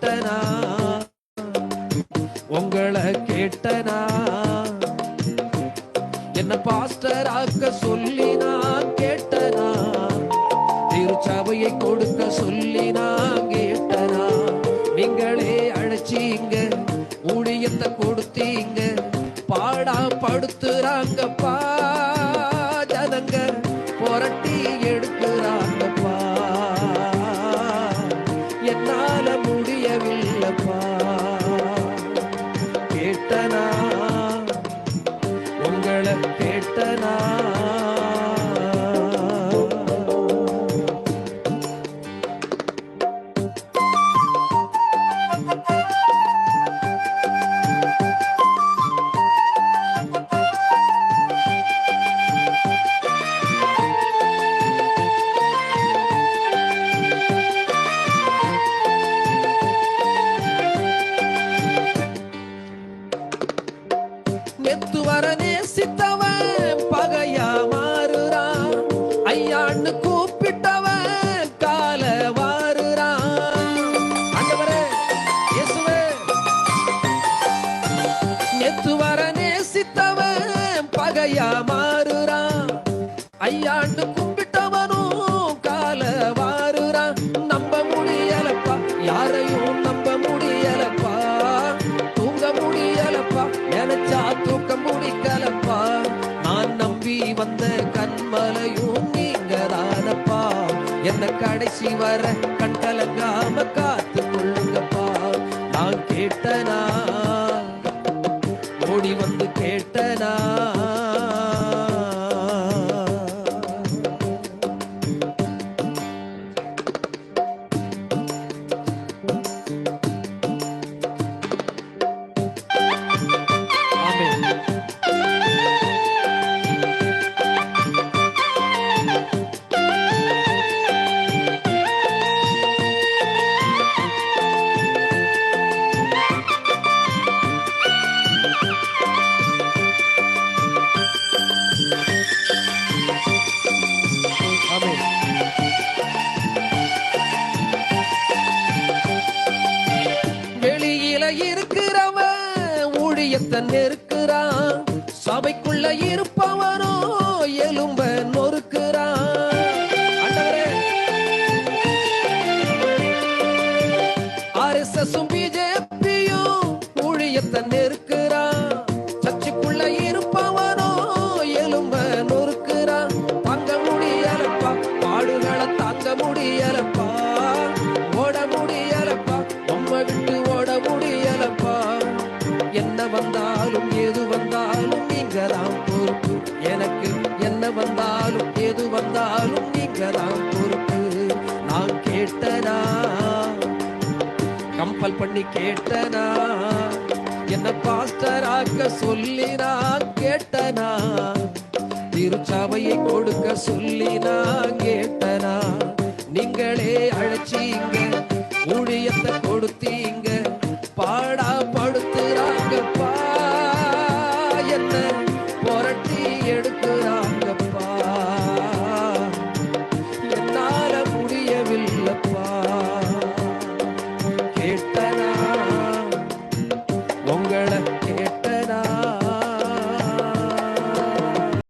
கேட்டனா, உங்களை கேட்டனா, என்ன பாஸ்டர் ஆக்க சொல்லி நான் கேட்டனா, திருச்சபையை கொடுக்க சொல்லி நான் கேட்டனா, நீங்களே அழைச்சீங்க, ஊழியத்தை கொடுத்தீங்க, பாடா படுத்துறாங்கப்பா, ஜனங்க புரட்டி எடுக்கிறாங்கப்பா, என்னால முடியவில்லைப்பா. கேட்டனா, உங்களை கேட்டனா, நெத்து வர நேசித்தவன் பகையா மாறுறான், ஐயான்னு கூப்பிட்டவன் கால வாருறான். ஆண்டவரே இயேசுவே, நெத்து வர நேசித்தவன் பகையா மாறுறான், ஐயான்னு கூப்பிட்டவனும் கால வாருறான். நம்ப முடியலப்பா, யாரையும் நம்ப முடியலப்பா, தூங்க முடியலப்பா, நினைச்சா தூக்க முடிக்கலப்பா, நான் நம்பி வந்த கண்மலையும் நீங்க தானப்பா, என்ன கடைசி வர கண் கலங்காம காத்து கொள்ளுங்கப்பா. நான் கேட்டனா, ஓடி வந்து கேட்டனா, வெளியில இருக்கிறவன் ஊழியத்தை நெருக்கிறான், சபைக்குள்ள இருப்பவனோ எலும்ப நொறுக்கிறான். ஆர்எஸ்எஸும் பிஜேபியும் ஊழியத்தை நெருக்கிறான், சர்ச்சுக்குள்ள இருப்பவனோ எலும்ப நொறுக்கிறான். தாங்க முடியலப்பா, பாடுகளை தாங்க முடியலப்பா, ஓட முடியலப்பா, உம்மை விட்டு ஓட முடியலப்பா. என்ன வந்தாலும் எது வந்தாலும் நீங்க தான் பொறுப்பு, எனக்கு என்ன வந்தாலும் எது வந்தாலும் நீங்க தான் பொறுப்பு. நான் கேட்டனா, கம்பல் பண்ணி கேட்டனா, என்ன பாஸ்டர் ஆக்க சொல்லி நான் கேட்டனா, திருச்சபையை கொடுக்க சொல்லி நான் கேட்டனா.